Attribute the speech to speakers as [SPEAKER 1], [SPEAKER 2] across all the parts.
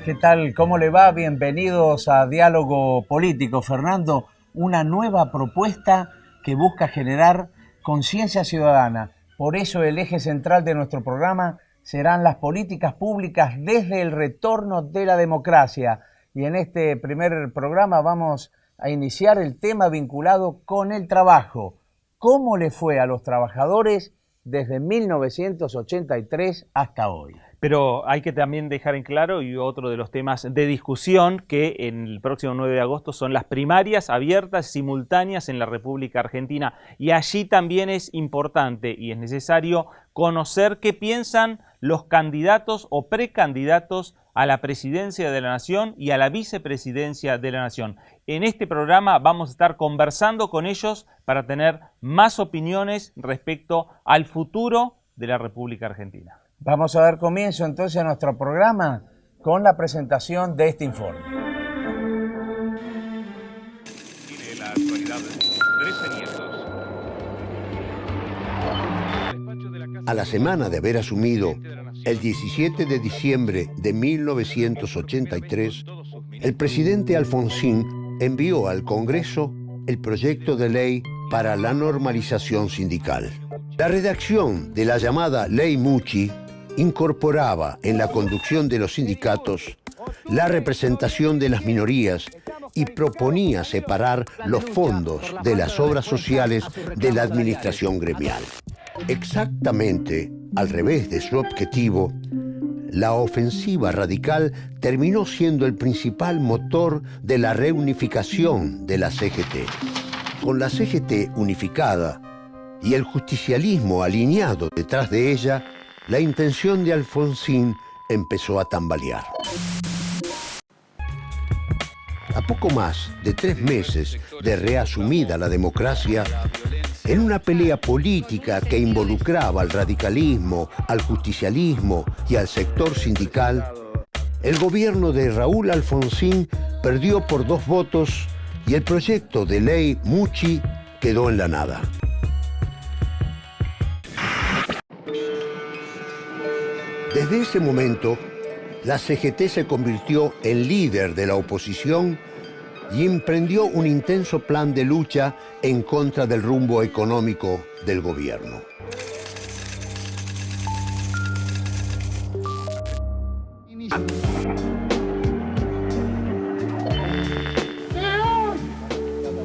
[SPEAKER 1] ¿Qué tal? ¿Cómo le va? Bienvenidos a Diálogo Político. Fernando, una nueva propuesta que busca generar conciencia ciudadana. Por eso el eje central de nuestro programa serán las políticas públicas desde el retorno de la democracia. Y en este primer programa vamos a iniciar el tema vinculado con el trabajo. ¿Cómo le fue a los trabajadores desde 1983 hasta hoy?
[SPEAKER 2] Pero hay que también dejar en claro, y otro de los temas de discusión, que en el próximo 9 de agosto son las primarias abiertas, simultáneas en la República Argentina. Y allí también es importante y es necesario conocer qué piensan los candidatos o precandidatos a la presidencia de la Nación y a la vicepresidencia de la Nación. En este programa vamos a estar conversando con ellos para tener más opiniones respecto al futuro de la República Argentina.
[SPEAKER 1] Vamos a dar comienzo entonces a nuestro programa con la presentación de este informe.
[SPEAKER 3] Tiene la actualidad 13 nietos.
[SPEAKER 4] A la semana de haber asumido el 17 de diciembre de 1983, el presidente Alfonsín envió al Congreso el proyecto de ley para la normalización sindical. La redacción de la llamada Ley Mucci incorporaba en la conducción de los sindicatos la representación de las minorías y proponía separar los fondos de las obras sociales de la administración gremial. Exactamente al revés de su objetivo, la ofensiva radical terminó siendo el principal motor de la reunificación de la CGT. Con la CGT unificada y el justicialismo alineado detrás de ella, la intención de Alfonsín empezó a tambalear. A poco más de 3 meses de reasumida la democracia, en una pelea política que involucraba al radicalismo, al justicialismo y al sector sindical, el gobierno de Raúl Alfonsín perdió por 2 votos y el proyecto de ley Mucci quedó en la nada. Desde ese momento, la CGT se convirtió en líder de la oposición y emprendió un intenso plan de lucha en contra del rumbo económico del gobierno.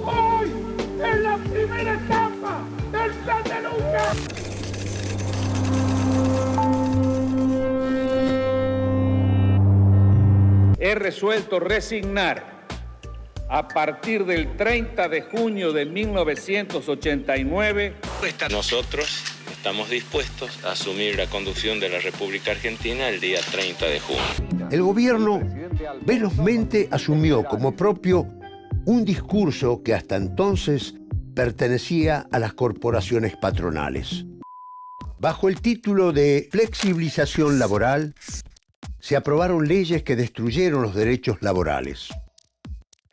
[SPEAKER 5] Hoy es la primera etapa del plan de lucha.
[SPEAKER 3] He resuelto resignar a partir del 30 de junio de 1989.
[SPEAKER 6] Nosotros estamos dispuestos a asumir la conducción de la República Argentina el día 30 de junio.
[SPEAKER 4] El gobierno velozmente asumió como propio un discurso que hasta entonces pertenecía a las corporaciones patronales. Bajo el título de flexibilización laboral, se aprobaron leyes que destruyeron los derechos laborales.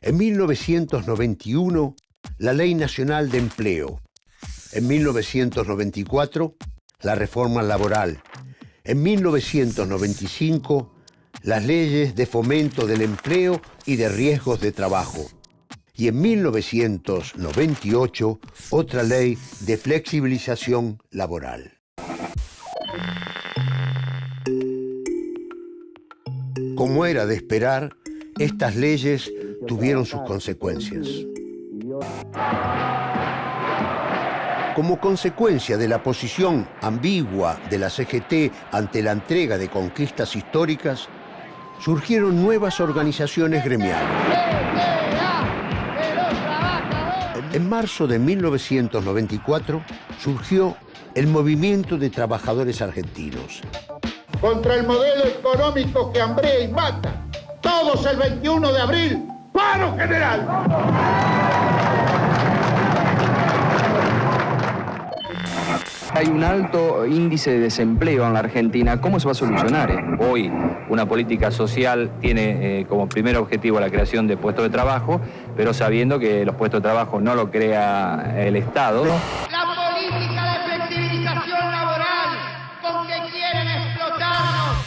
[SPEAKER 4] En 1991, la Ley Nacional de Empleo. En 1994, la reforma laboral. En 1995, las leyes de fomento del empleo y de riesgos de trabajo. Y en 1998, otra ley de flexibilización laboral. Como era de esperar, estas leyes tuvieron sus consecuencias. Como consecuencia de la posición ambigua de la CGT ante la entrega de conquistas históricas, surgieron nuevas organizaciones gremiales. En marzo de 1994 surgió el Movimiento de Trabajadores Argentinos.
[SPEAKER 5] Contra el modelo económico que hambrea y mata. Todos el 21 de abril, ¡paro general!
[SPEAKER 7] Hay un alto índice de desempleo en la Argentina. ¿Cómo se va a solucionar? Hoy una política social tiene como primer objetivo la creación de puestos de trabajo, pero sabiendo que los puestos de trabajo no lo crea el Estado.
[SPEAKER 8] La política de flexibilización laboral con que quieren explotarnos.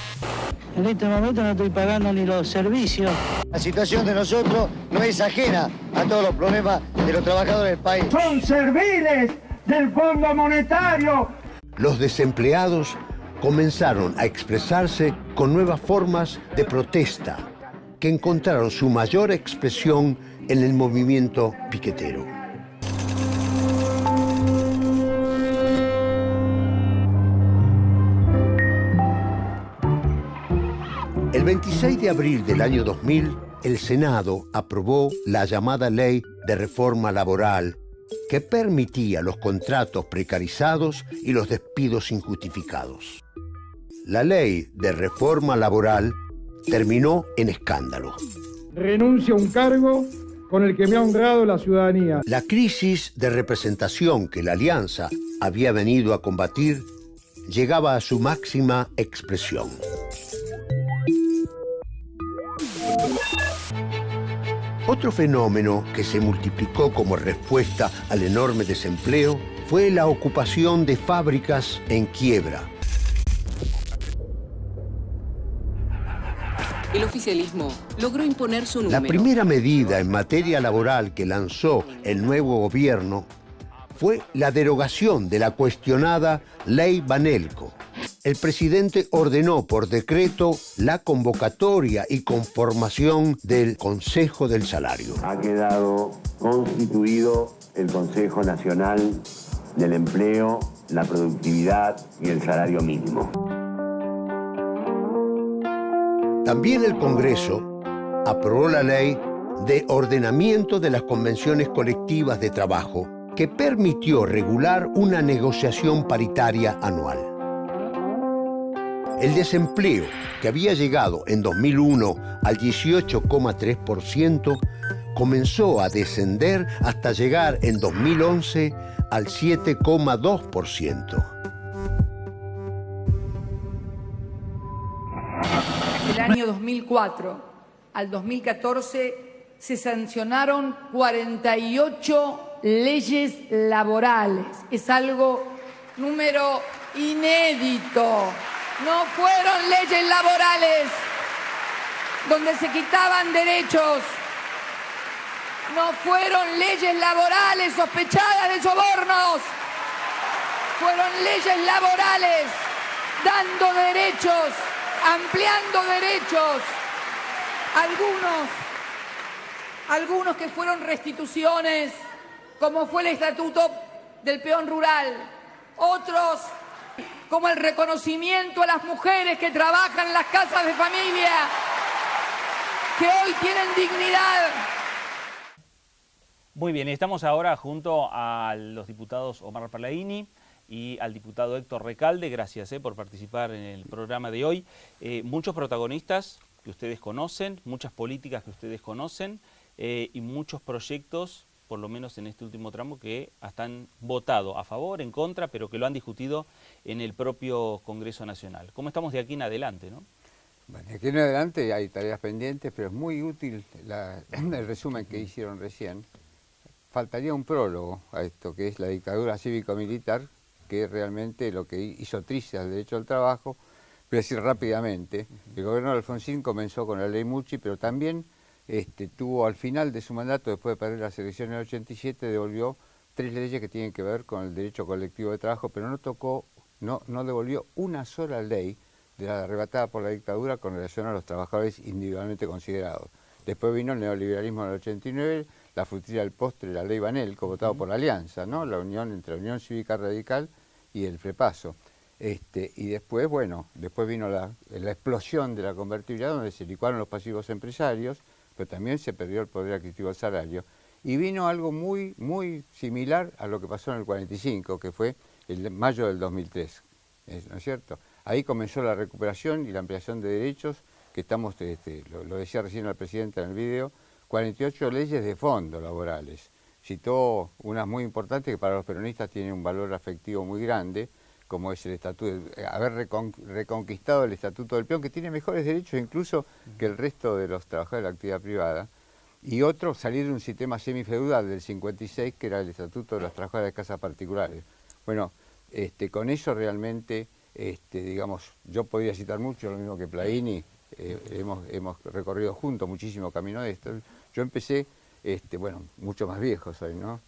[SPEAKER 8] En este momento no estoy pagando ni los servicios.
[SPEAKER 9] La situación de nosotros no es ajena a todos los problemas de los trabajadores del país.
[SPEAKER 5] Son serviles del Fondo Monetario.
[SPEAKER 4] Los desempleados comenzaron a expresarse con nuevas formas de protesta que encontraron su mayor expresión en el movimiento piquetero. El 26 de abril del año 2000, el Senado aprobó la llamada Ley de Reforma Laboral, que permitía los contratos precarizados y los despidos injustificados. La Ley de Reforma Laboral terminó en escándalo.
[SPEAKER 10] Renuncio a un cargo con el que me ha honrado la ciudadanía.
[SPEAKER 4] La crisis de representación que la Alianza había venido a combatir llegaba a su máxima expresión. Otro fenómeno que se multiplicó como respuesta al enorme desempleo fue la ocupación de fábricas en quiebra.
[SPEAKER 11] El oficialismo logró imponer su número.
[SPEAKER 4] La primera medida en materia laboral que lanzó el nuevo gobierno fue la derogación de la cuestionada Ley Banelco. El presidente ordenó por decreto la convocatoria y conformación del Consejo del Salario.
[SPEAKER 12] Ha quedado constituido el Consejo Nacional del Empleo, la Productividad y el Salario Mínimo.
[SPEAKER 4] También el Congreso aprobó la Ley de Ordenamiento de las Convenciones Colectivas de Trabajo, que permitió regular una negociación paritaria anual. El desempleo, que había llegado en 2001 al 18,3%, comenzó a descender hasta llegar en 2011 al 7,2%.
[SPEAKER 13] Del año 2004 al 2014 se sancionaron 48 leyes laborales. Es algo número inédito. No fueron leyes laborales donde se quitaban derechos. No fueron leyes laborales sospechadas de sobornos. Fueron leyes laborales dando derechos, ampliando derechos. Algunos que fueron restituciones, como fue el Estatuto del Peón Rural. Otros, como el reconocimiento a las mujeres que trabajan en las casas de familia, que hoy tienen dignidad.
[SPEAKER 2] Muy bien, estamos ahora junto a los diputados Omar Palladini y al diputado Héctor Recalde. Gracias por participar en el programa de hoy. Muchos protagonistas que ustedes conocen, muchas políticas que ustedes conocen y muchos proyectos, por lo menos en este último tramo, que han votado a favor, en contra, pero que lo han discutido en el propio Congreso Nacional. ¿Cómo estamos de aquí en adelante, no?
[SPEAKER 14] Bueno, de aquí en adelante hay tareas pendientes, pero es muy útil el resumen que hicieron recién. Faltaría un prólogo a esto, que es la dictadura cívico-militar, que es realmente lo que hizo triste al derecho al trabajo. Voy a decir rápidamente, el gobierno de Alfonsín comenzó con la ley Mucci, pero también tuvo al final de su mandato, después de perder las elecciones en el 87, devolvió 3 leyes que tienen que ver con el derecho colectivo de trabajo, pero no devolvió una sola ley de la arrebatada por la dictadura con relación a los trabajadores individualmente considerados. Después vino el neoliberalismo en el 89, la frutilla del postre, la ley Banelco, votado por la Alianza, ¿no? La unión entre la Unión Cívica Radical y el FREPASO. Y después, bueno, después vino la explosión de la convertibilidad, donde se licuaron los pasivos empresarios, pero también se perdió el poder adquisitivo del salario. Y vino algo muy, muy similar a lo que pasó en el 45, que fue el mayo del 2003, ¿no es cierto? Ahí comenzó la recuperación y la ampliación de derechos, que estamos, lo decía recién el presidente en el video, 48 leyes de fondo laborales. Citó unas muy importantes que para los peronistas tienen un valor afectivo muy grande, como es el estatuto, haber reconquistado el Estatuto del Peón, que tiene mejores derechos incluso que el resto de los trabajadores de la actividad privada, y otro, salir de un sistema semifeudal del 56, que era el Estatuto de los Trabajadores de Casas Particulares. Bueno, con eso realmente, digamos, yo podría citar mucho, lo mismo que Palladini, hemos recorrido juntos muchísimo camino de esto. Yo empecé, bueno, mucho más viejo soy, ¿no?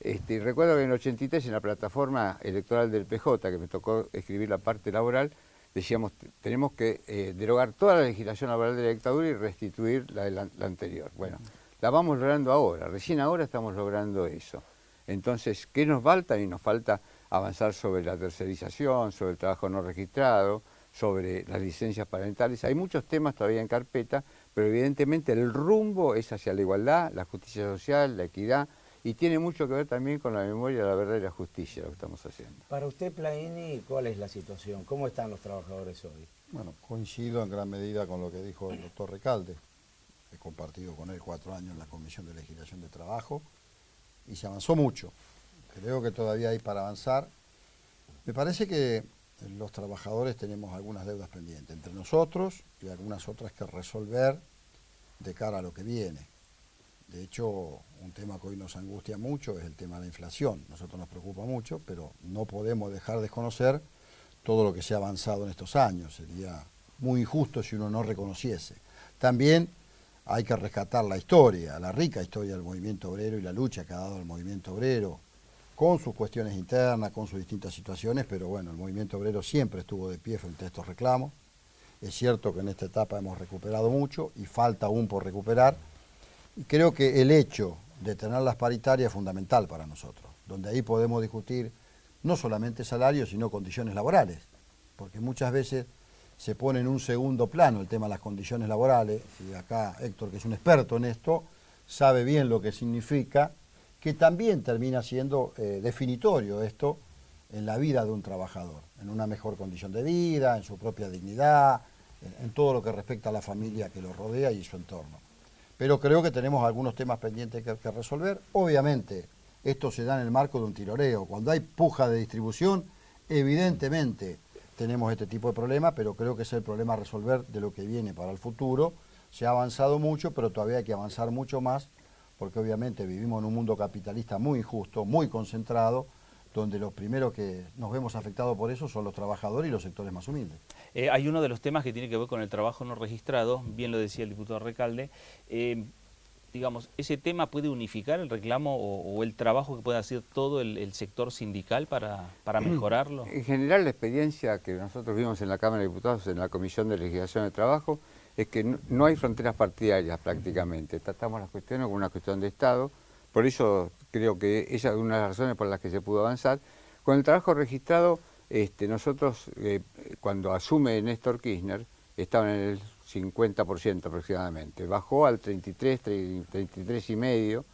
[SPEAKER 14] Recuerdo que en el 83 en la plataforma electoral del PJ, que me tocó escribir la parte laboral, decíamos, tenemos que derogar toda la legislación laboral de la dictadura y restituir la anterior. Bueno, la vamos logrando ahora, recién ahora estamos logrando eso. Entonces, ¿qué nos falta? Y nos falta avanzar sobre la tercerización, sobre el trabajo no registrado, sobre las licencias parentales. Hay muchos temas todavía en carpeta, pero evidentemente el rumbo es hacia la igualdad, la justicia social, la equidad, y tiene mucho que ver también con la memoria, la verdad y la justicia, lo que estamos haciendo.
[SPEAKER 1] Para usted, Plaini, ¿cuál es la situación? ¿Cómo están los trabajadores hoy?
[SPEAKER 15] Bueno, coincido en gran medida con lo que dijo el doctor Recalde. He compartido con él 4 años en la Comisión de Legislación de Trabajo y se avanzó mucho. Creo que todavía hay para avanzar. Me parece que los trabajadores tenemos algunas deudas pendientes entre nosotros y algunas otras que resolver de cara a lo que viene. De hecho, un tema que hoy nos angustia mucho es el tema de la inflación. Nosotros nos preocupa mucho, pero no podemos dejar de desconocer todo lo que se ha avanzado en estos años. Sería muy injusto si uno no reconociese. También hay que rescatar la historia, la rica historia del movimiento obrero y la lucha que ha dado el movimiento obrero, con sus cuestiones internas, con sus distintas situaciones, pero bueno, el movimiento obrero siempre estuvo de pie frente a estos reclamos. Es cierto que en esta etapa hemos recuperado mucho y falta aún por recuperar. Y creo que el hecho de tener las paritarias es fundamental para nosotros, donde ahí podemos discutir no solamente salarios, sino condiciones laborales, porque muchas veces se pone en un segundo plano el tema de las condiciones laborales, y acá Héctor, que es un experto en esto, sabe bien lo que significa, que también termina siendo definitorio esto en la vida de un trabajador, en una mejor condición de vida, en su propia dignidad, en todo lo que respecta a la familia que lo rodea y su entorno. Pero creo que tenemos algunos temas pendientes que resolver. Obviamente, esto se da en el marco de un tiroreo. Cuando hay puja de distribución, evidentemente tenemos este tipo de problemas, pero creo que es el problema a resolver de lo que viene para el futuro. Se ha avanzado mucho, pero todavía hay que avanzar mucho más, porque obviamente vivimos en un mundo capitalista muy injusto, muy concentrado, donde los primeros que nos vemos afectados por eso son los trabajadores y los sectores más humildes.
[SPEAKER 2] Hay uno de los temas que tiene que ver con el trabajo no registrado, bien lo decía el diputado Recalde. Digamos, ¿ese tema puede unificar el reclamo o el trabajo que puede hacer todo el sector sindical para mejorarlo?
[SPEAKER 14] En general, la experiencia que nosotros vimos en la Cámara de Diputados, en la Comisión de Legislación de Trabajo, es que no hay fronteras partidarias prácticamente. Tratamos las cuestiones como una cuestión de Estado. Por eso creo que esa es una de las razones por las que se pudo avanzar. Con el trabajo registrado, nosotros, cuando asume Néstor Kirchner, estaban en el 50% aproximadamente. Bajó al 33,5%.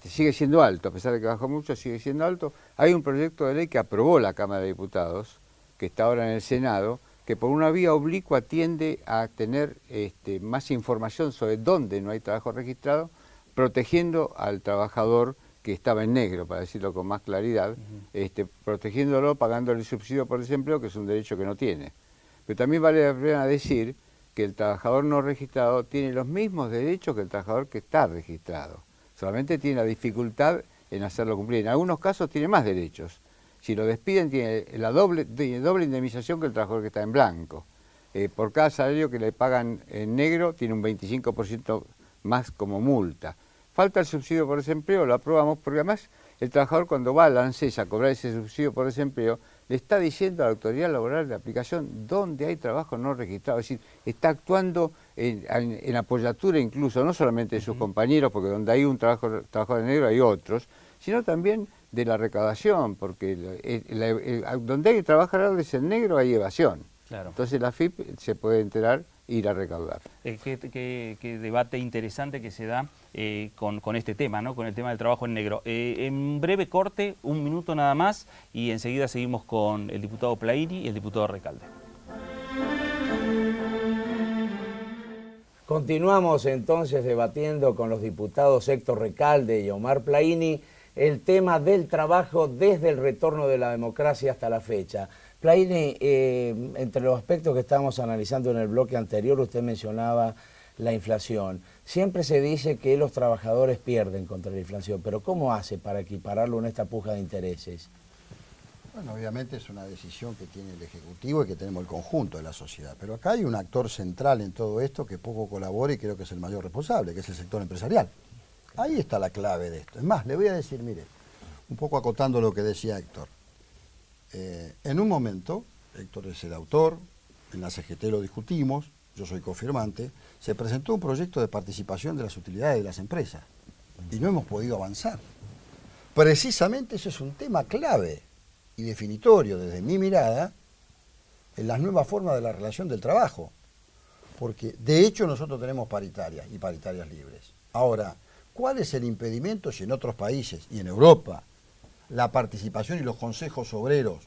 [SPEAKER 14] Sigue siendo alto, a pesar de que bajó mucho, sigue siendo alto. Hay un proyecto de ley que aprobó la Cámara de Diputados, que está ahora en el Senado, que por una vía oblicua tiende a tener más información sobre dónde no hay trabajo registrado, protegiendo al trabajador que estaba en negro, para decirlo con más claridad, protegiéndolo, pagándole el subsidio por desempleo, que es un derecho que no tiene. Pero también vale la pena decir que el trabajador no registrado tiene los mismos derechos que el trabajador que está registrado. Solamente tiene la dificultad en hacerlo cumplir. En algunos casos tiene más derechos. Si lo despiden tiene doble indemnización que el trabajador que está en blanco. Por cada salario que le pagan en negro tiene un 25% más como multa. Falta el subsidio por desempleo, lo aprobamos, porque además el trabajador cuando va a la ANSES a cobrar ese subsidio por desempleo, le está diciendo a la autoridad laboral de aplicación dónde hay trabajo no registrado. Es decir, está actuando en apoyatura incluso, no solamente de sus compañeros, porque donde hay un trabajador negro hay otros, sino también de la recaudación, porque donde hay trabajadores en negro hay evasión. Claro. Entonces la AFIP se puede enterar e ir a recaudar.
[SPEAKER 2] Qué debate interesante que se da con este tema, ¿no? Con el tema del trabajo en negro. En breve corte, 1 minuto nada más, y enseguida seguimos con el diputado Plaini y el diputado Recalde.
[SPEAKER 1] Continuamos entonces debatiendo con los diputados Héctor Recalde y Omar Plaini el tema del trabajo desde el retorno de la democracia hasta la fecha. Plaini, entre los aspectos que estábamos analizando en el bloque anterior, usted mencionaba la inflación. Siempre se dice que los trabajadores pierden contra la inflación, pero ¿cómo hace para equipararlo en esta puja de intereses?
[SPEAKER 15] Bueno, obviamente es una decisión que tiene el Ejecutivo y que tenemos el conjunto de la sociedad. Pero acá hay un actor central en todo esto que poco colabora y creo que es el mayor responsable, que es el sector empresarial. Ahí está la clave de esto. Es más, le voy a decir, mire, un poco acotando lo que decía Héctor. En un momento, Héctor es el autor, en la CGT lo discutimos, yo soy confirmante, se presentó un proyecto de participación de las utilidades de las empresas y no hemos podido avanzar. Precisamente eso es un tema clave y definitorio desde mi mirada en las nuevas formas de la relación del trabajo, porque de hecho nosotros tenemos paritarias y paritarias libres. Ahora, ¿cuál es el impedimento si en otros países y en Europa la participación y los consejos obreros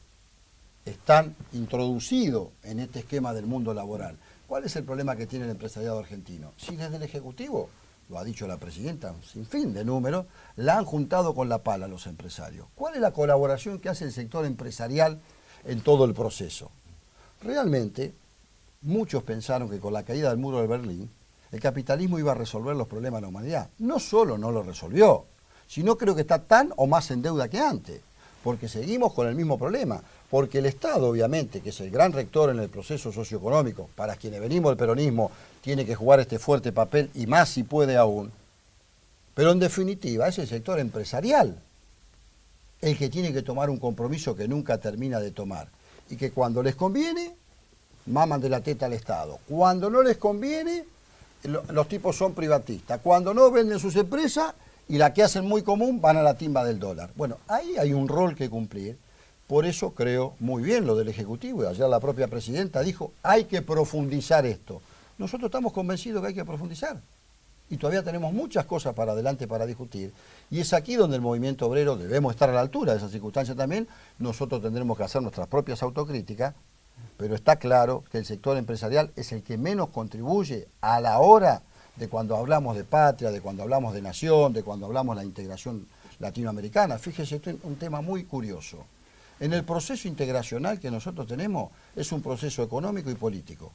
[SPEAKER 15] están introducidos en este esquema del mundo laboral? ¿Cuál es el problema que tiene el empresariado argentino? Si desde el Ejecutivo, lo ha dicho la presidenta, sin fin de números, la han juntado con la pala a los empresarios. ¿Cuál es la colaboración que hace el sector empresarial en todo el proceso? Realmente, muchos pensaron que con la caída del muro de Berlín, el capitalismo iba a resolver los problemas de la humanidad. No solo no lo resolvió, sino creo que está tan o más en deuda que antes, porque seguimos con el mismo problema. Porque el Estado, obviamente, que es el gran rector en el proceso socioeconómico, para quienes venimos del peronismo, tiene que jugar este fuerte papel, y más si puede aún. Pero en definitiva, es el sector empresarial el que tiene que tomar un compromiso que nunca termina de tomar. Y que cuando les conviene, maman de la teta al Estado. Cuando no les conviene, los tipos son privatistas. Cuando no venden sus empresas, y la que hacen muy común, van a la timba del dólar. Bueno, ahí hay un rol que cumplir. Por eso creo muy bien lo del Ejecutivo, y ayer la propia presidenta dijo, hay que profundizar esto. Nosotros estamos convencidos que hay que profundizar, y todavía tenemos muchas cosas para adelante para discutir, y es aquí donde el movimiento obrero debemos estar a la altura de esa circunstancia también. Nosotros tendremos que hacer nuestras propias autocríticas, pero está claro que el sector empresarial es el que menos contribuye a la hora de cuando hablamos de patria, de cuando hablamos de nación, de cuando hablamos de la integración latinoamericana. Fíjese, esto es un tema muy curioso. En el proceso integracional que nosotros tenemos es un proceso económico y político,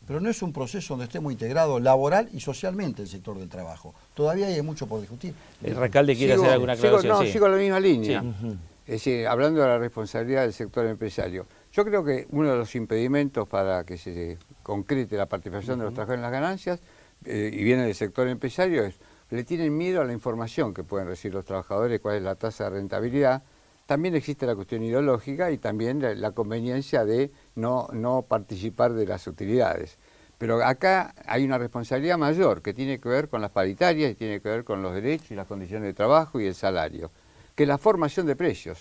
[SPEAKER 15] pero no es un proceso donde estemos integrados laboral y socialmente el sector del trabajo. Todavía hay mucho por discutir.
[SPEAKER 2] ¿El Recalde quiere hacer alguna aclaración?
[SPEAKER 14] Sigo en la misma línea.
[SPEAKER 2] Sí.
[SPEAKER 14] Es decir, hablando de la responsabilidad del sector empresario. Yo creo que uno de los impedimentos para que se concrete la participación de los trabajadores en las ganancias, y viene del sector empresario, es le tienen miedo a la información que pueden recibir los trabajadores, cuál es la tasa de rentabilidad. También existe la cuestión ideológica y también la conveniencia de no participar de las utilidades. Pero acá hay una responsabilidad mayor que tiene que ver con las paritarias y tiene que ver con los derechos y las condiciones de trabajo y el salario, que es la formación de precios.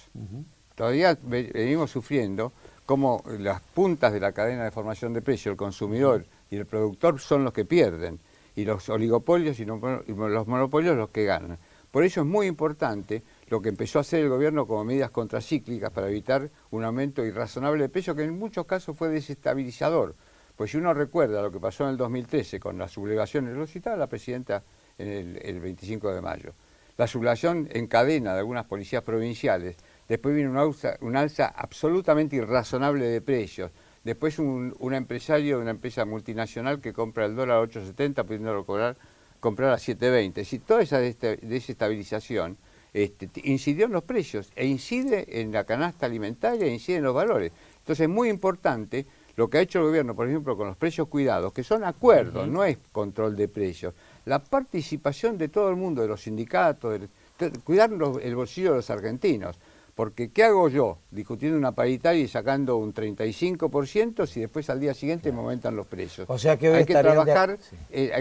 [SPEAKER 14] Todavía venimos sufriendo cómo las puntas de la cadena de formación de precios, el consumidor y el productor, son los que pierden, y los oligopolios y los monopolios los que ganan. Por eso es muy importante lo que empezó a hacer el gobierno como medidas contracíclicas para evitar un aumento irrazonable de precios que en muchos casos fue desestabilizador. Pues si uno recuerda lo que pasó en el 2013 con las sublevaciones, lo citaba la presidenta en el 25 de mayo, la sublevación en cadena de algunas policías provinciales, después vino una alza absolutamente irrazonable de precios, después un empresario de una empresa multinacional que compra el dólar a 8.70 pudiéndolo comprar a 7.20. Es decir, toda esa desestabilización incidió en los precios e incide en la canasta alimentaria e incide en los valores. Entonces es muy importante lo que ha hecho el gobierno, por ejemplo, con los precios cuidados, que son acuerdos, no es control de precios. La participación de todo el mundo, de los sindicatos, cuidar el bolsillo de los argentinos. Porque ¿qué hago yo discutiendo una paritaria y sacando un 35% si después al día siguiente me aumentan los precios?
[SPEAKER 1] O sea que hoy
[SPEAKER 14] hay que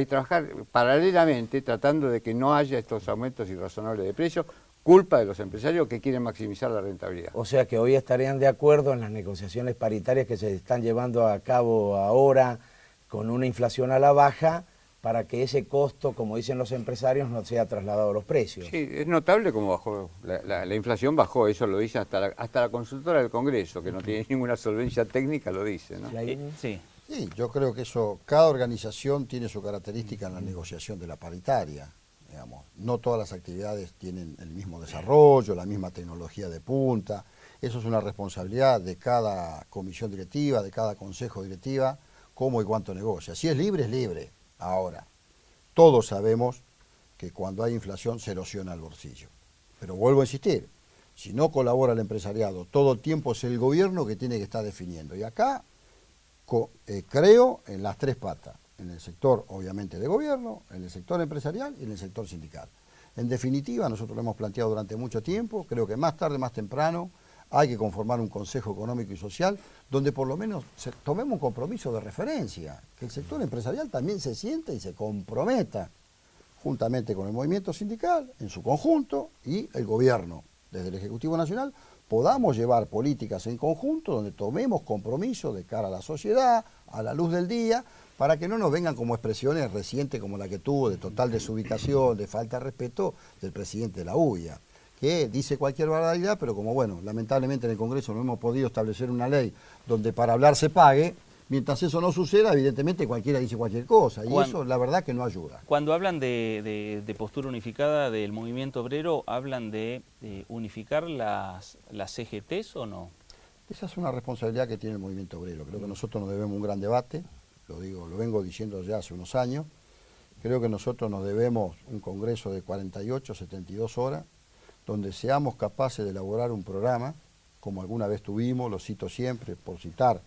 [SPEAKER 14] trabajar paralelamente tratando de que no haya estos aumentos irrazonables de precios, culpa de los empresarios que quieren maximizar la rentabilidad.
[SPEAKER 1] O sea que hoy estarían de acuerdo en las negociaciones paritarias que se están llevando a cabo ahora con una inflación a la baja, para que ese costo, como dicen los empresarios, no sea trasladado a los precios.
[SPEAKER 14] Sí, es notable cómo bajó, la inflación bajó, eso lo dice hasta la consultora del Congreso, que no tiene ninguna solvencia técnica, lo dice, ¿no?
[SPEAKER 15] Sí, yo creo que eso, cada organización tiene su característica en la negociación de la paritaria, digamos. No todas las actividades tienen el mismo desarrollo, la misma tecnología de punta. Eso es una responsabilidad de cada comisión directiva, de cada consejo directiva, cómo y cuánto negocia. Si es libre, es libre. Ahora, todos sabemos que cuando hay inflación se erosiona el bolsillo. Pero vuelvo a insistir, si no colabora el empresariado, todo el tiempo es el gobierno que tiene que estar definiendo. Y acá creo en las tres patas, en el sector obviamente de gobierno, en el sector empresarial y en el sector sindical. En definitiva, nosotros lo hemos planteado durante mucho tiempo, creo que más tarde, más temprano, hay que conformar un Consejo Económico y Social donde por lo menos tomemos un compromiso de referencia, que el sector empresarial también se sienta y se comprometa juntamente con el movimiento sindical en su conjunto y el gobierno, desde el Ejecutivo Nacional, podamos llevar políticas en conjunto donde tomemos compromiso de cara a la sociedad, a la luz del día, para que no nos vengan como expresiones recientes como la que tuvo de total desubicación, de falta de respeto del presidente de la UIA, que dice cualquier barbaridad, pero como bueno, lamentablemente en el Congreso no hemos podido establecer una ley donde para hablar se pague, mientras eso no suceda, evidentemente cualquiera dice cualquier cosa, y eso la verdad que no ayuda.
[SPEAKER 2] Cuando hablan de postura unificada del movimiento obrero, ¿hablan de unificar las CGTs o no?
[SPEAKER 15] Esa es una responsabilidad que tiene el movimiento obrero. Creo que nosotros nos debemos un gran debate, lo vengo diciendo ya hace unos años. Creo que nosotros nos debemos un congreso de 48, 72 horas, donde seamos capaces de elaborar un programa, como alguna vez tuvimos, lo cito siempre, por citar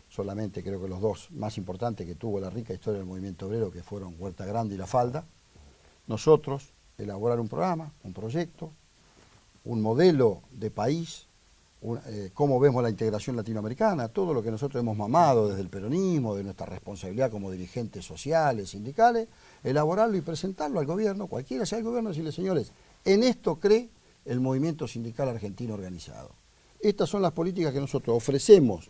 [SPEAKER 15] solamente creo que los dos más importantes que tuvo la rica historia del movimiento obrero, que fueron Huerta Grande y La Falda. Nosotros elaborar un programa, un proyecto, un modelo de país, cómo vemos la integración latinoamericana, todo lo que nosotros hemos mamado desde el peronismo, de nuestra responsabilidad como dirigentes sociales, sindicales, elaborarlo y presentarlo al gobierno, cualquiera sea el gobierno, decirle, señores, en esto cree el movimiento sindical argentino organizado. Estas son las políticas que nosotros ofrecemos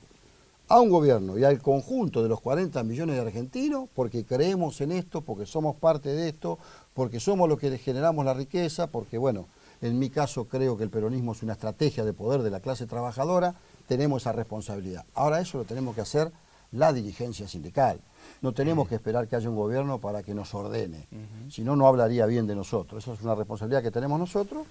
[SPEAKER 15] a un gobierno y al conjunto de los 40 millones de argentinos porque creemos en esto, porque somos parte de esto, porque somos los que generamos la riqueza, porque bueno, en mi caso creo que el peronismo es una estrategia de poder de la clase trabajadora, tenemos esa responsabilidad. Ahora eso lo tenemos que hacer la dirigencia sindical. No tenemos que esperar que haya un gobierno para que nos ordene, si no, no hablaría bien de nosotros. Esa es una responsabilidad que tenemos nosotros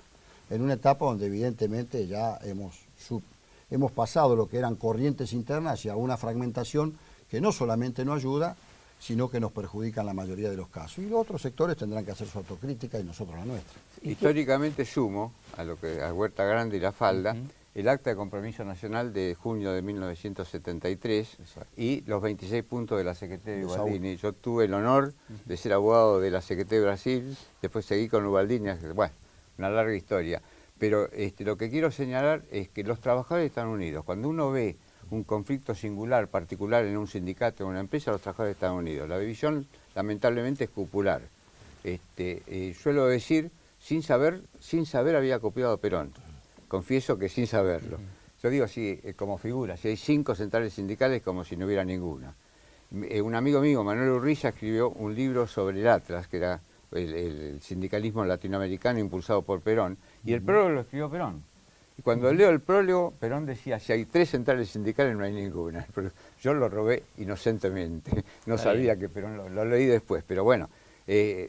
[SPEAKER 15] en una etapa donde evidentemente ya hemos pasado lo que eran corrientes internas hacia una fragmentación que no solamente no ayuda, sino que nos perjudica en la mayoría de los casos. Y los otros sectores tendrán que hacer su autocrítica y nosotros la nuestra.
[SPEAKER 14] Históricamente sumo a Huerta Grande y La Falda, el Acta de Compromiso Nacional de junio de 1973 y los 26 puntos de la CGT de Ubaldini. Yo tuve el honor de ser abogado de la CGT de Brasil, después seguí con Ubaldini, bueno, una larga historia. Pero lo que quiero señalar es que los trabajadores están unidos. Cuando uno ve un conflicto singular, particular en un sindicato o en una empresa, los trabajadores están unidos. La división, lamentablemente, es popular. Suelo decir, sin saber había copiado Perón. Confieso que sin saberlo. Yo digo así, como figura, si hay 5 centrales sindicales, como si no hubiera ninguna. Un amigo mío, Manuel Urriza, escribió un libro sobre el Atlas, que era el sindicalismo latinoamericano impulsado por Perón, y el prólogo lo escribió Perón. Y cuando leo el prólogo, Perón decía, si hay 3 centrales sindicales no hay ninguna. Pero yo lo robé inocentemente, no sabía que Perón lo leí después, pero bueno,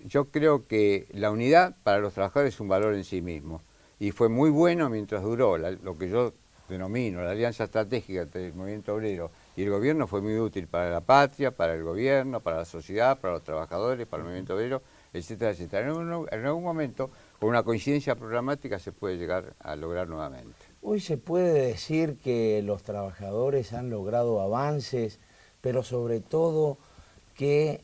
[SPEAKER 14] yo creo que la unidad para los trabajadores es un valor en sí mismo. Y fue muy bueno mientras duró, lo que yo denomino la alianza estratégica entre el movimiento obrero y el gobierno fue muy útil para la patria, para el gobierno, para la sociedad, para los trabajadores, para el movimiento obrero, etcétera, etcétera. En algún momento, con una coincidencia programática, se puede llegar a lograr nuevamente.
[SPEAKER 1] Hoy se puede decir que los trabajadores han logrado avances, pero sobre todo que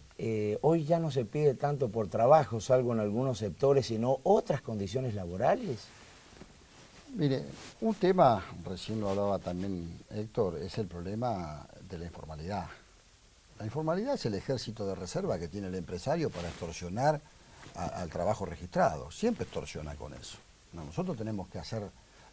[SPEAKER 1] hoy ya no se pide tanto por trabajo, salvo en algunos sectores, sino otras condiciones laborales.
[SPEAKER 15] Mire, un tema, recién lo hablaba también Héctor, es el problema de la informalidad. La informalidad es el ejército de reserva que tiene el empresario para extorsionar al trabajo registrado. Siempre extorsiona con eso. No, nosotros tenemos que hacer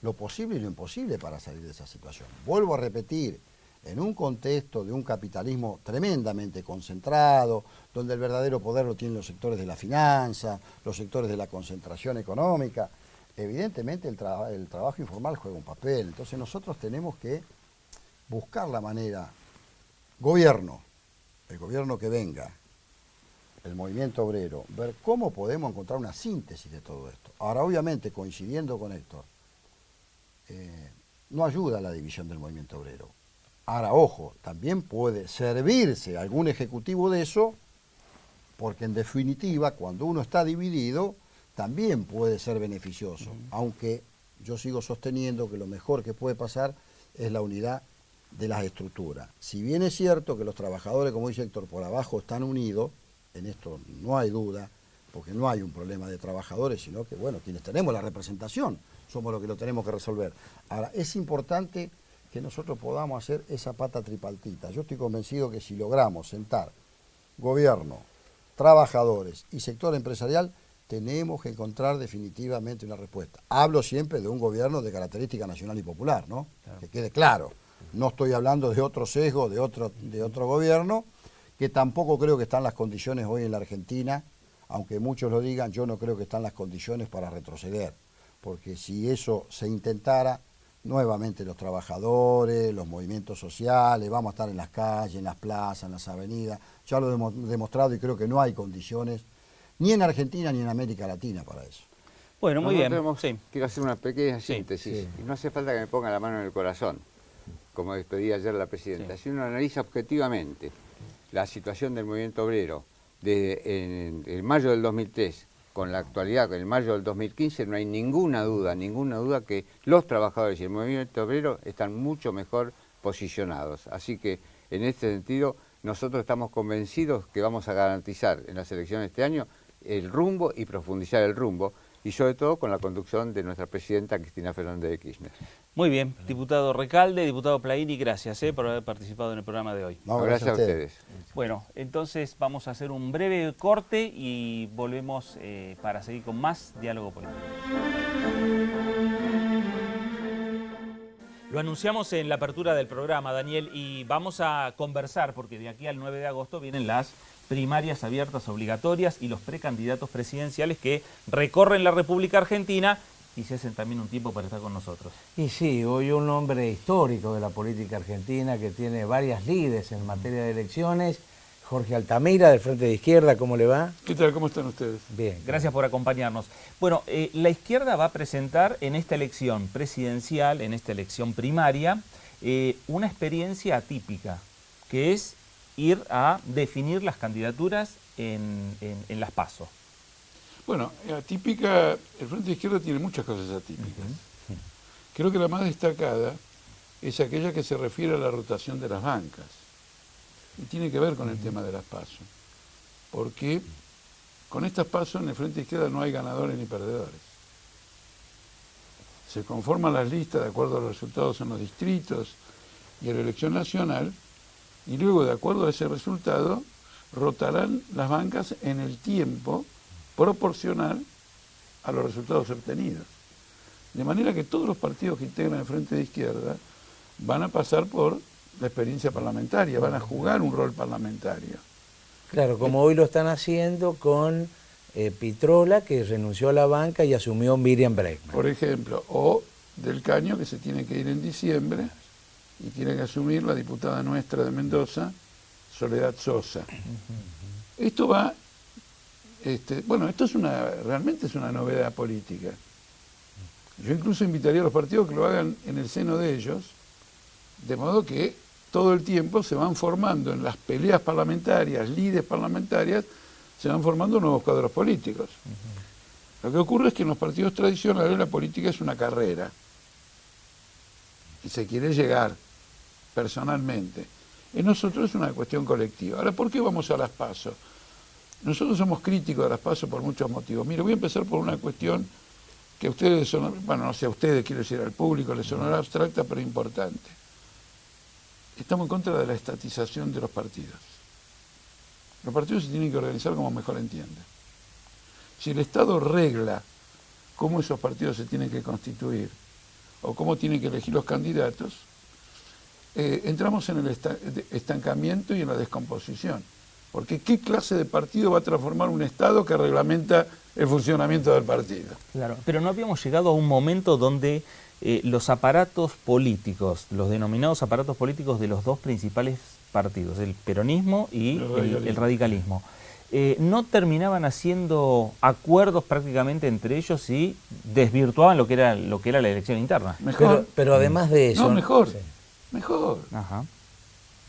[SPEAKER 15] lo posible y lo imposible para salir de esa situación. Vuelvo a repetir, en un contexto de un capitalismo tremendamente concentrado, donde el verdadero poder lo tienen los sectores de la finanza, los sectores de la concentración económica, evidentemente el trabajo informal juega un papel. Entonces nosotros tenemos que buscar la manera, el gobierno que venga, el movimiento obrero, ver cómo podemos encontrar una síntesis de todo esto. Ahora, obviamente, coincidiendo con Héctor, no ayuda a la división del movimiento obrero. Ahora, ojo, también puede servirse algún ejecutivo de eso, porque en definitiva, cuando uno está dividido, también puede ser beneficioso, aunque Yo sigo sosteniendo que lo mejor que puede pasar es la unidad de las estructuras. Si bien es cierto que los trabajadores, como dice Héctor, por abajo están unidos, en esto no hay duda, porque no hay un problema de trabajadores, sino que, bueno, quienes tenemos la representación somos los que lo tenemos que resolver. Ahora, es importante que nosotros podamos hacer esa pata tripartita. Yo estoy convencido que si logramos sentar gobierno, trabajadores y sector empresarial, tenemos que encontrar definitivamente una respuesta. Hablo siempre de un gobierno de característica nacional y popular, ¿no? Claro. Que quede claro. No estoy hablando de otro sesgo, de otro gobierno, que tampoco creo que están las condiciones hoy en la Argentina, aunque muchos lo digan, yo no creo que están las condiciones para retroceder, porque si eso se intentara, nuevamente los trabajadores, los movimientos sociales, vamos a estar en las calles, en las plazas, en las avenidas, ya lo hemos demostrado y creo que no hay condiciones, ni en Argentina ni en América Latina para eso.
[SPEAKER 2] Bueno, muy bien.
[SPEAKER 14] Quiero hacer una pequeña síntesis, y no hace falta que me ponga la mano en el corazón, como pedía ayer la Presidenta. Si uno analiza objetivamente la situación del movimiento obrero en mayo del 2003 con la actualidad, con el mayo del 2015, no hay ninguna duda que los trabajadores y el movimiento obrero están mucho mejor posicionados. Así que, en este sentido, nosotros estamos convencidos que vamos a garantizar en las elecciones de este año el rumbo y profundizar el rumbo, y sobre todo con la conducción de nuestra presidenta Cristina Fernández de Kirchner.
[SPEAKER 2] Muy bien, diputado Recalde, diputado Plaini, gracias por haber participado en el programa de hoy.
[SPEAKER 14] No, gracias a ustedes.
[SPEAKER 2] Bueno, entonces vamos a hacer un breve corte y volvemos para seguir con más Diálogo Político. Lo anunciamos en la apertura del programa, Daniel, y vamos a conversar, porque de aquí al 9 de agosto vienen las primarias abiertas obligatorias y los precandidatos presidenciales que recorren la República Argentina y se hacen también un tiempo para estar con nosotros.
[SPEAKER 1] Y sí, hoy un hombre histórico de la política argentina que tiene varias lides en materia de elecciones, Jorge Altamira, del Frente de Izquierda, ¿cómo le va?
[SPEAKER 16] ¿Qué tal? ¿Cómo están ustedes?
[SPEAKER 2] Bien. Gracias por acompañarnos. Bueno, la izquierda va a presentar en esta elección presidencial, en esta elección primaria, una experiencia atípica, que es ir a definir las candidaturas en las PASO.
[SPEAKER 16] Bueno, atípica, el Frente de Izquierda tiene muchas cosas atípicas. Creo que la más destacada es aquella que se refiere a la rotación de las bancas. Y tiene que ver con el tema de las PASO. Porque con estas PASO en el Frente de Izquierda no hay ganadores ni perdedores. Se conforman las listas de acuerdo a los resultados en los distritos y a la elección nacional, y luego, de acuerdo a ese resultado, rotarán las bancas en el tiempo proporcional a los resultados obtenidos. De manera que todos los partidos que integran el Frente de Izquierda van a pasar por la experiencia parlamentaria, van a jugar un rol parlamentario.
[SPEAKER 1] Claro, como hoy lo están haciendo con Pitrola, que renunció a la banca y asumió Miriam Bregman.
[SPEAKER 16] Por ejemplo, o Del Caño, que se tiene que ir en diciembre y tiene que asumir la diputada nuestra de Mendoza, Soledad Sosa. Esto va, bueno, esto es realmente es una novedad política. Yo incluso invitaría a los partidos que lo hagan en el seno de ellos, de modo que todo el tiempo se van formando en las peleas parlamentarias, lides parlamentarias, se van formando nuevos cuadros políticos. Lo que ocurre es que en los partidos tradicionales la política es una carrera y se quiere llegar personalmente. En nosotros es una cuestión colectiva. Ahora, ¿por qué vamos a las PASO? Nosotros somos críticos de las PASO por muchos motivos. Mire, voy a empezar por una cuestión que a ustedes bueno, no sé a ustedes, quiero decir al público, les sonará abstracta, pero importante. Estamos en contra de la estatización de los partidos. Los partidos se tienen que organizar como mejor entienden. Si el Estado regla cómo esos partidos se tienen que constituir o cómo tienen que elegir los candidatos, entramos en el estancamiento y en la descomposición. Porque ¿qué clase de partido va a transformar un Estado que reglamenta el funcionamiento del partido?
[SPEAKER 2] Claro, pero no habíamos llegado a un momento donde los aparatos políticos, los denominados aparatos políticos de los dos principales partidos, el peronismo y el radicalismo, no terminaban haciendo acuerdos prácticamente entre ellos y desvirtuaban lo que era la elección interna.
[SPEAKER 16] Mejor.
[SPEAKER 1] Pero además de eso...
[SPEAKER 16] No, mejor.
[SPEAKER 1] Sí.
[SPEAKER 16] Mejor.
[SPEAKER 2] Ajá.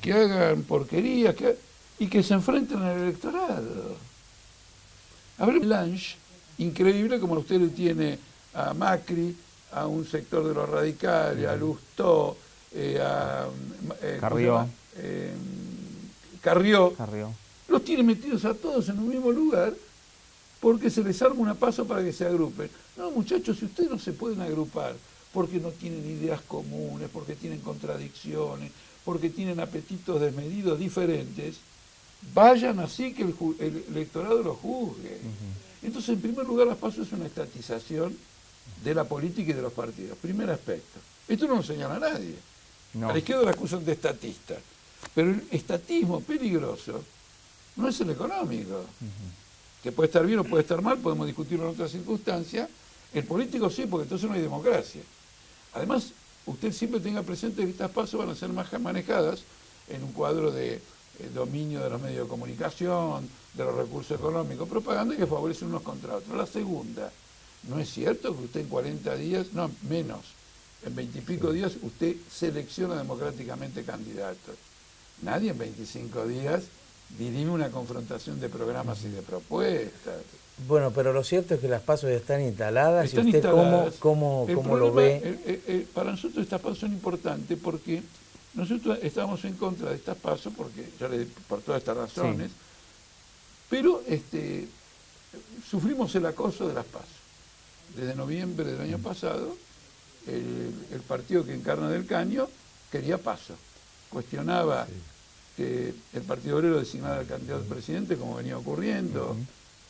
[SPEAKER 16] Que hagan porquerías y que se enfrenten al electorado. A ver, Lange, increíble como usted le tiene a Macri, a un sector de los radicales, a Lustó, a Carrió, los tiene metidos a todos en un mismo lugar porque se les arma una paso para que se agrupen. No, muchachos, si ustedes no se pueden agrupar porque no tienen ideas comunes, porque tienen contradicciones, porque tienen apetitos desmedidos diferentes, vayan así que el electorado los juzgue. Entonces, en primer lugar, las PASO es una estatización de la política y de los partidos. Primer aspecto. Esto no lo señala a nadie. No. A la izquierda la acusan de estatista. Pero el estatismo peligroso no es el económico. Que puede estar bien o puede estar mal, podemos discutirlo en otras circunstancias. El político sí, porque entonces no hay democracia. Además, usted siempre tenga presente que estas PASO van a ser más manejadas en un cuadro de dominio de los medios de comunicación, de los recursos económicos, propaganda que favorecen unos contra otros. La segunda, no es cierto que usted en 40 días, no, menos, en 20 y pico días usted selecciona democráticamente candidatos. Nadie en 25 días dirime una confrontación de programas y de propuestas.
[SPEAKER 1] Bueno, pero lo cierto es que las PASO ya están instaladas. ¿Y usted cómo lo ve?
[SPEAKER 16] Para nosotros estas PASO son importantes porque nosotros estamos en contra de estas PASO porque por todas estas razones, sí. Pero sufrimos el acoso de las PASO. Desde noviembre del año pasado, el partido que encarna Del Caño quería PASO. Cuestionaba que el Partido Obrero designara al candidato al presidente, como venía ocurriendo,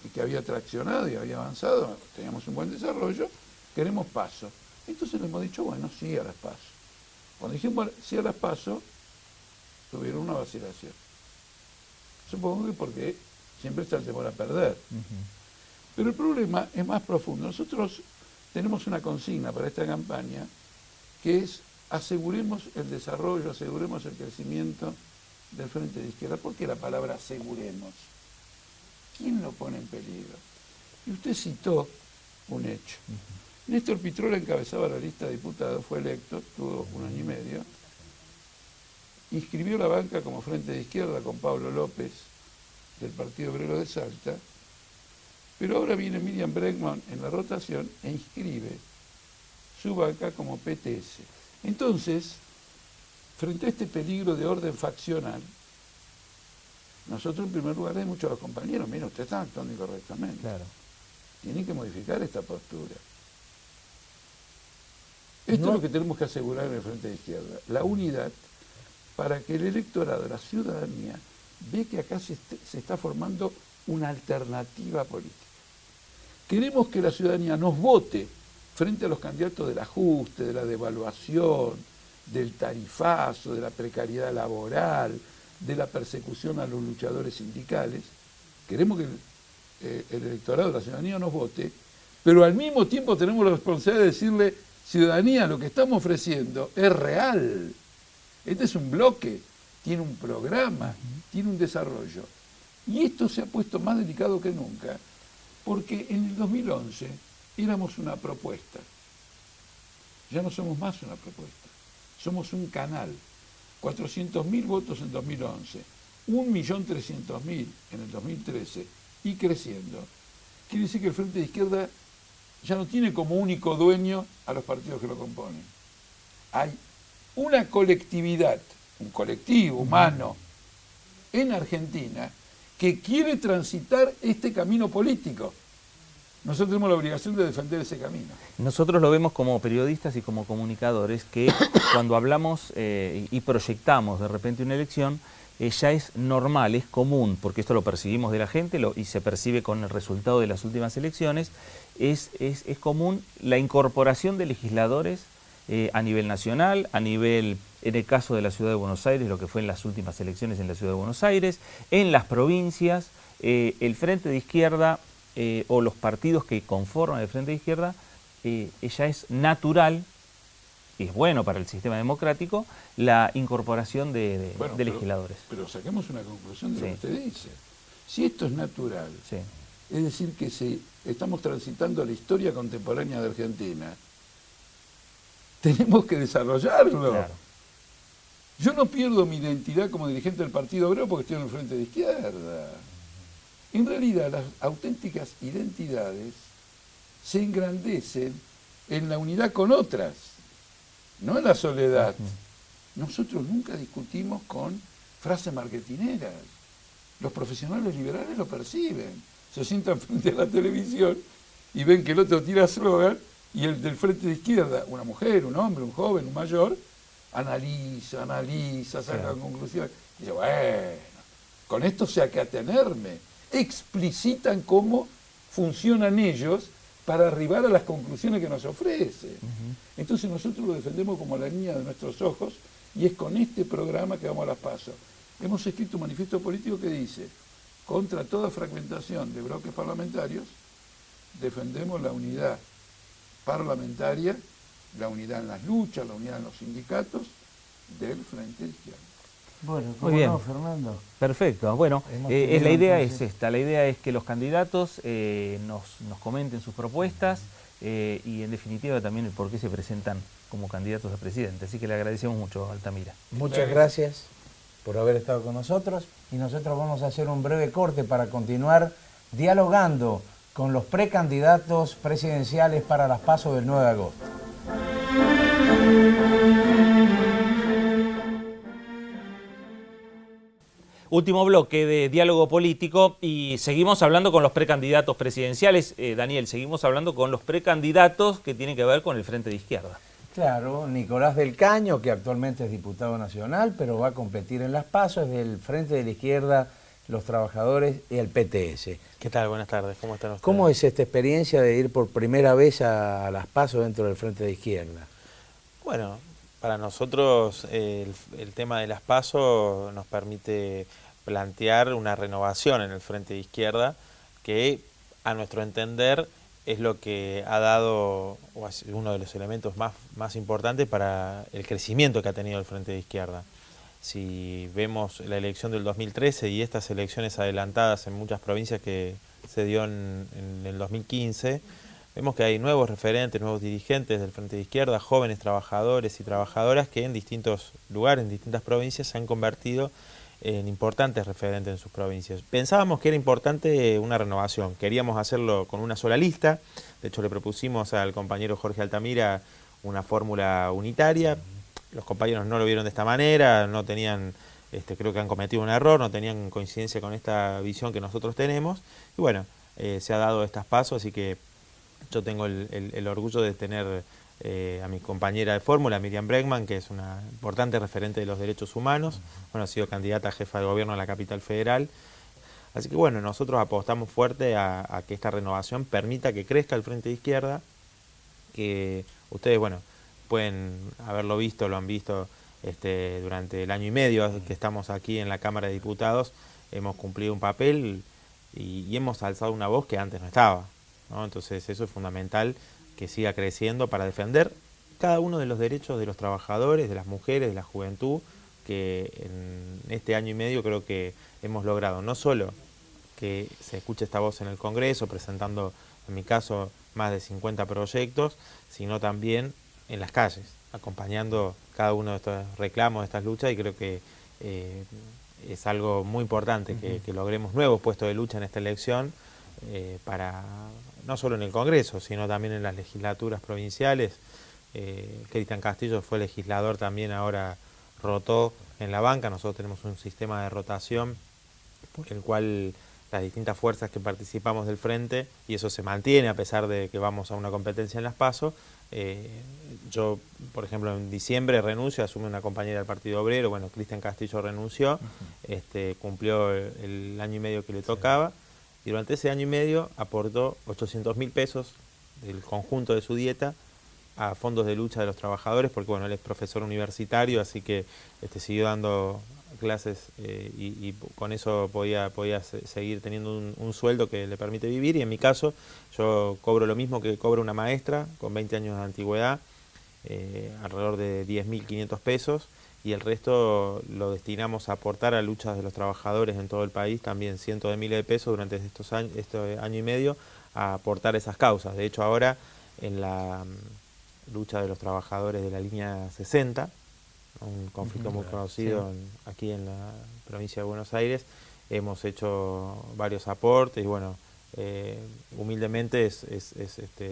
[SPEAKER 16] y que había traccionado y había avanzado, teníamos un buen desarrollo, queremos PASO. Entonces le hemos dicho, bueno, sí a las PASO. Cuando dijimos sí a las PASO, tuvieron una vacilación. Supongo que porque siempre está el temor a perder. Pero el problema es más profundo. Nosotros tenemos una consigna para esta campaña que es aseguremos el desarrollo, aseguremos el crecimiento del Frente de Izquierda. ¿Por qué la palabra aseguremos? ¿Quién lo pone en peligro? Y usted citó un hecho. Néstor Pitrola encabezaba la lista de diputados, fue electo, tuvo 1 año y medio, inscribió la banca como Frente de Izquierda con Pablo López del Partido Obrero de Salta, pero ahora viene Miriam Bregman en la rotación e inscribe su banca como PTS. Entonces, frente a este peligro de orden faccional, nosotros en primer lugar hay muchos de los compañeros, mira, ustedes están actuando incorrectamente. Claro. Tienen que modificar esta postura. Esto es lo que tenemos que asegurar en el Frente de Izquierda, la unidad para que el electorado, la ciudadanía, ve que acá se está formando una alternativa política. Queremos que la ciudadanía nos vote frente a los candidatos del ajuste, de la devaluación, del tarifazo, de la precariedad laboral, de la persecución a los luchadores sindicales. Queremos que el electorado, la ciudadanía nos vote, pero al mismo tiempo tenemos la responsabilidad de decirle, ciudadanía, lo que estamos ofreciendo es real. Este es un bloque, tiene un programa, tiene un desarrollo. Y esto se ha puesto más delicado que nunca, porque en el 2011 éramos una propuesta. Ya no somos más una propuesta, somos un canal. 400.000 votos en 2011, 1.300.000 en el 2013 y creciendo. Quiere decir que el Frente de Izquierda ya no tiene como único dueño a los partidos que lo componen. Hay una colectividad, un colectivo humano en Argentina que quiere transitar este camino político. Nosotros tenemos la obligación de defender ese camino.
[SPEAKER 2] Nosotros lo vemos como periodistas y como comunicadores que cuando hablamos y proyectamos de repente una elección, ya es normal, es común, porque esto lo percibimos de la gente y se percibe con el resultado de las últimas elecciones, es común la incorporación de legisladores a nivel nacional, a nivel, en el caso de la Ciudad de Buenos Aires, lo que fue en las últimas elecciones en la Ciudad de Buenos Aires, en las provincias, el Frente de Izquierda o los partidos que conforman el Frente de Izquierda, ya es natural, y es bueno para el sistema democrático, la incorporación de legisladores.
[SPEAKER 16] Pero saquemos una conclusión de lo que usted dice. Si esto es natural, es decir que si estamos transitando la historia contemporánea de Argentina, tenemos que desarrollarlo. Claro. Yo no pierdo mi identidad como dirigente del Partido Obrero porque estoy en el Frente de Izquierda. En realidad, las auténticas identidades se engrandecen en la unidad con otras, no en la soledad. Nosotros nunca discutimos con frases marketineras. Los profesionales liberales lo perciben. Se sientan frente a la televisión y ven que el otro tira slogan y el del frente de izquierda, una mujer, un hombre, un joven, un mayor, analiza, saca conclusiones. Y dice, bueno, con esto sé a qué atenerme. Explicitan cómo funcionan ellos para arribar a las conclusiones que nos ofrece. Entonces nosotros lo defendemos como la niña de nuestros ojos y es con este programa que vamos a las PASO. Hemos escrito un manifiesto político que dice, contra toda fragmentación de bloques parlamentarios, defendemos la unidad parlamentaria, la unidad en las luchas, la unidad en los sindicatos del Frente de Izquierda.
[SPEAKER 1] Bueno,
[SPEAKER 2] muy bien,
[SPEAKER 1] no, Fernando.
[SPEAKER 2] Perfecto. Bueno, la idea es esta. La idea es que los candidatos nos comenten sus propuestas y en definitiva también el por qué se presentan como candidatos a presidente. Así que le agradecemos mucho, Altamira.
[SPEAKER 1] Muchas gracias por haber estado con nosotros y nosotros vamos a hacer un breve corte para continuar dialogando con los precandidatos presidenciales para las PASO del 9 de agosto.
[SPEAKER 2] Último bloque de diálogo político y seguimos hablando con los precandidatos presidenciales. Daniel, seguimos hablando con los precandidatos que tienen que ver con el Frente de Izquierda.
[SPEAKER 1] Claro, Nicolás del Caño, que actualmente es diputado nacional, pero va a competir en las PASO, es del Frente de la Izquierda, los Trabajadores y el PTS.
[SPEAKER 17] ¿Qué tal? Buenas tardes, ¿cómo están ustedes?
[SPEAKER 1] ¿Cómo es esta experiencia de ir por primera vez a las PASO dentro del Frente de Izquierda?
[SPEAKER 17] Bueno, para nosotros el tema de las PASO nos permite plantear una renovación en el Frente de Izquierda que, a nuestro entender, es lo que ha dado, o es uno de los elementos más importantes para el crecimiento que ha tenido el Frente de Izquierda. Si vemos la elección del 2013 y estas elecciones adelantadas en muchas provincias que se dio en el 2015, vemos que hay nuevos referentes, nuevos dirigentes del Frente de Izquierda, jóvenes trabajadores y trabajadoras que en distintos lugares, en distintas provincias, se han convertido en importantes referentes en sus provincias. Pensábamos que era importante una renovación, queríamos hacerlo con una sola lista, de hecho le propusimos al compañero Jorge Altamira una fórmula unitaria, los compañeros no lo vieron de esta manera, no tenían, creo que han cometido un error, no tenían coincidencia con esta visión que nosotros tenemos, y bueno, se ha dado estas pasos, así que yo tengo el orgullo de tener a mi compañera de fórmula, Miriam Bregman, que es una importante referente de los derechos humanos, bueno, ha sido candidata a jefa de gobierno en la capital federal, así que bueno, nosotros apostamos fuerte a que esta renovación permita que crezca el Frente de Izquierda, que ustedes, bueno, pueden haberlo visto, lo han visto durante el año y medio que estamos aquí en la Cámara de Diputados, hemos cumplido un papel y hemos alzado una voz que antes no estaba, ¿no? Entonces eso es fundamental, que siga creciendo para defender cada uno de los derechos de los trabajadores, de las mujeres, de la juventud, que en este año y medio creo que hemos logrado no solo que se escuche esta voz en el Congreso, presentando, en mi caso, más de 50 proyectos, sino también en las calles, acompañando cada uno de estos reclamos, de estas luchas, y creo que es algo muy importante que logremos nuevos puestos de lucha en esta elección, para no solo en el Congreso, sino también en las legislaturas provinciales. Cristian Castillo fue legislador también, ahora rotó en la banca. Nosotros tenemos un sistema de rotación por el cual las distintas fuerzas que participamos del Frente, y eso se mantiene a pesar de que vamos a una competencia en las PASO. Yo, por ejemplo, en diciembre renuncio, asume una compañera del Partido Obrero, bueno, Cristian Castillo renunció, cumplió el año y medio que le tocaba, y durante ese año y medio aportó 800.000 pesos del conjunto de su dieta a fondos de lucha de los trabajadores, porque bueno, él es profesor universitario, así que siguió dando clases y con eso podía seguir teniendo un sueldo que le permite vivir, y en mi caso yo cobro lo mismo que cobra una maestra con 20 años de antigüedad, alrededor de 10.500 pesos, y el resto lo destinamos a aportar a luchas de los trabajadores en todo el país, también cientos de miles de pesos durante este año y medio, a aportar esas causas. De hecho, ahora en la lucha de los trabajadores de la línea 60, un conflicto muy conocido aquí en la provincia de Buenos Aires, hemos hecho varios aportes, y bueno, humildemente es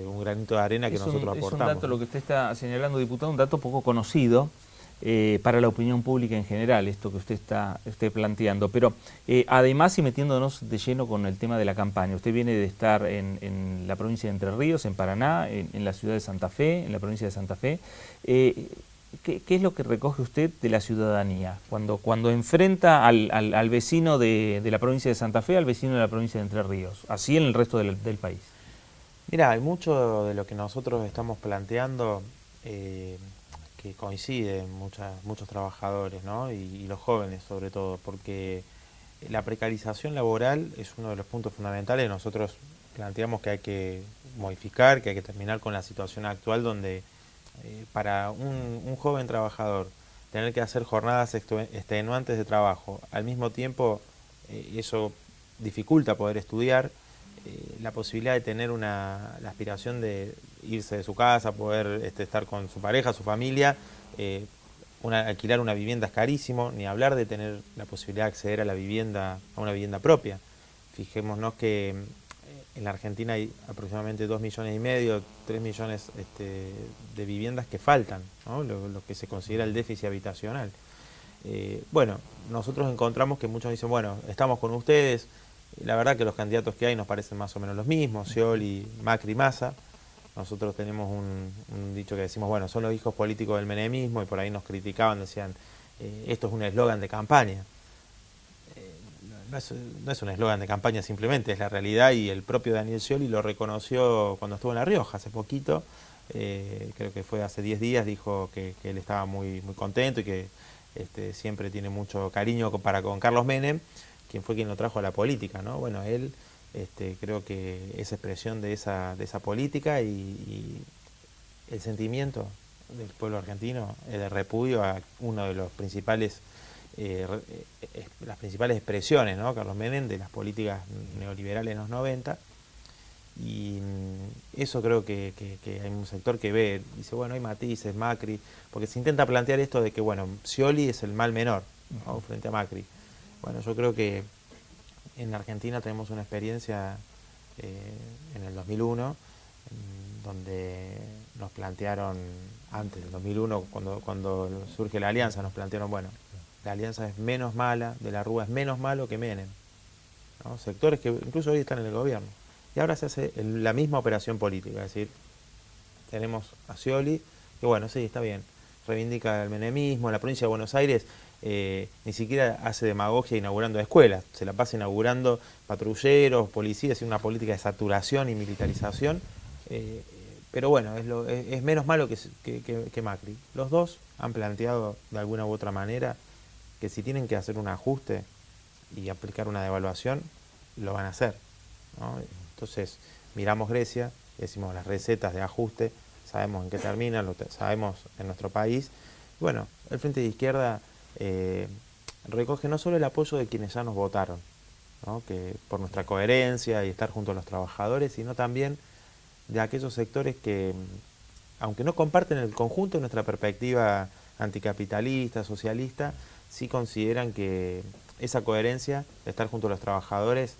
[SPEAKER 17] un granito de arena que nosotros aportamos.
[SPEAKER 2] Es un dato, lo que usted está señalando, diputado, un dato poco conocido para la opinión pública en general, esto que usted está planteando. Pero además, y metiéndonos de lleno con el tema de la campaña, usted viene de estar en la provincia de Entre Ríos, en Paraná, en la ciudad de Santa Fe, en la provincia de Santa Fe. ¿Qué es lo que recoge usted de la ciudadanía cuando enfrenta al vecino de la provincia de Santa Fe, al vecino de la provincia de Entre Ríos, así en el resto del país?
[SPEAKER 17] Mira, hay mucho de lo que nosotros estamos planteando que coinciden muchos trabajadores, ¿no? y los jóvenes sobre todo, porque la precarización laboral es uno de los puntos fundamentales. Nosotros planteamos que hay que modificar, que hay que terminar con la situación actual donde para un joven trabajador tener que hacer jornadas extenuantes de trabajo, al mismo tiempo eso dificulta poder estudiar, la posibilidad de tener la aspiración de irse de su casa, poder estar con su pareja, su familia, alquilar una vivienda es carísimo, ni hablar de tener la posibilidad de acceder a una vivienda propia. Fijémonos que en la Argentina hay aproximadamente 2,5 millones, 3 millones de viviendas que faltan, ¿no? Lo que se considera el déficit habitacional. Bueno, nosotros encontramos que muchos dicen, bueno, estamos con ustedes. La verdad que los candidatos que hay nos parecen más o menos los mismos, Scioli, Macri, Massa. Nosotros tenemos un dicho que decimos, bueno, son los hijos políticos del menemismo, y por ahí nos criticaban, decían, esto es un eslogan de campaña. No es un eslogan de campaña simplemente, es la realidad, y el propio Daniel Scioli lo reconoció cuando estuvo en La Rioja hace poquito, creo que fue hace 10 días, dijo que él estaba muy contento y que siempre tiene mucho cariño para con Carlos Menem, quien fue quien lo trajo a la política, ¿no? Bueno, él creo que es expresión de esa política, y el sentimiento del pueblo argentino es de repudio a uno de los principales las principales expresiones, ¿no? Carlos Menem, de las políticas neoliberales en los 90, y eso creo que hay un sector que ve, dice, bueno, hay matices, Macri, porque se intenta plantear esto de que, bueno, Scioli es el mal menor, ¿no? Frente a Macri. Bueno, yo creo que en Argentina tenemos una experiencia en el 2001, donde nos plantearon, antes del 2001, cuando surge la alianza, nos plantearon, bueno, la alianza es menos mala, de la Rúa es menos malo que Menem, ¿no? Sectores que incluso hoy están en el gobierno. Y ahora se hace la misma operación política, es decir, tenemos a Scioli, que bueno, sí, está bien, reivindica el menemismo. En la provincia de Buenos Aires ni siquiera hace demagogia inaugurando escuelas, se la pasa inaugurando patrulleros, policías, y una política de saturación y militarización, pero bueno, es menos malo que Macri. Los dos han planteado de alguna u otra manera que si tienen que hacer un ajuste y aplicar una devaluación, lo van a hacer, ¿no? Entonces, miramos Grecia, decimos las recetas de ajuste, sabemos en qué terminan, lo sabemos en nuestro país. Bueno, el Frente de Izquierda recoge no solo el apoyo de quienes ya nos votaron, ¿no? Que por nuestra coherencia y estar junto a los trabajadores, sino también de aquellos sectores que, aunque no comparten el conjunto de nuestra perspectiva anticapitalista, socialista, sí consideran que esa coherencia de estar junto a los trabajadores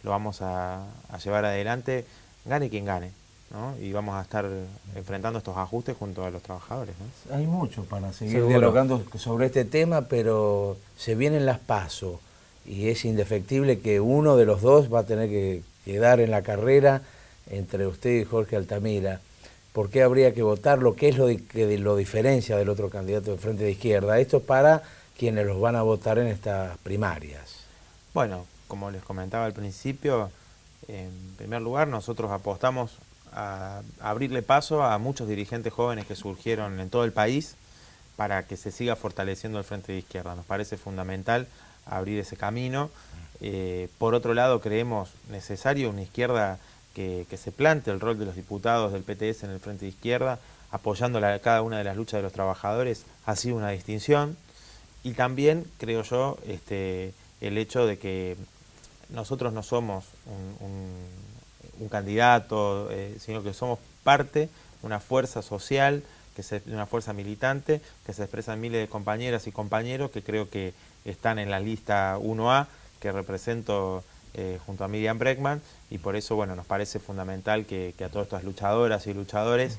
[SPEAKER 17] lo vamos a llevar adelante, gane quien gane, ¿no? Y vamos a estar enfrentando estos ajustes junto a los trabajadores, ¿no?
[SPEAKER 1] Hay mucho para seguir dialogando sobre este tema, pero se vienen las PASO y es indefectible que uno de los dos va a tener que quedar en la carrera entre usted y Jorge Altamira. ¿Por qué habría que votarlo? ¿Qué es lo que lo diferencia del otro candidato del Frente de Izquierda? Esto es para quienes los van a votar en estas primarias.
[SPEAKER 17] Bueno, como les comentaba al principio, en primer lugar nosotros apostamos a abrirle paso a muchos dirigentes jóvenes que surgieron en todo el país para que se siga fortaleciendo el Frente de Izquierda. Nos parece fundamental abrir ese camino. Por otro lado, creemos necesario una izquierda que se plantee el rol de los diputados del PTS en el Frente de Izquierda, apoyando cada una de las luchas de los trabajadores, ha sido una distinción. Y también, creo yo, el hecho de que nosotros no somos un candidato, sino que somos parte de una fuerza social, una fuerza militante, que se expresan miles de compañeras y compañeros que creo que están en la lista 1A, que represento junto a Miriam Bregman, y por eso bueno, nos parece fundamental que a todas estas luchadoras y luchadores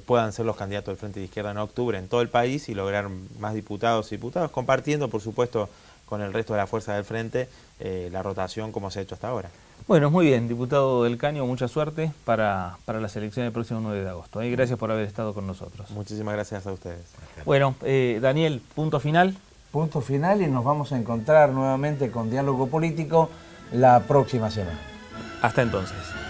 [SPEAKER 17] puedan ser los candidatos del Frente de Izquierda en octubre en todo el país y lograr más diputados y diputadas, compartiendo por supuesto con el resto de la fuerza del Frente la rotación como se ha hecho hasta ahora.
[SPEAKER 2] Bueno, muy bien, diputado del Caño, mucha suerte para las elecciones del próximo 9 de agosto. Gracias por haber estado con nosotros.
[SPEAKER 17] Muchísimas gracias a ustedes.
[SPEAKER 2] Bueno, Daniel, punto final.
[SPEAKER 1] Punto final, y nos vamos a encontrar nuevamente con Diálogo Político la próxima semana.
[SPEAKER 2] Hasta entonces.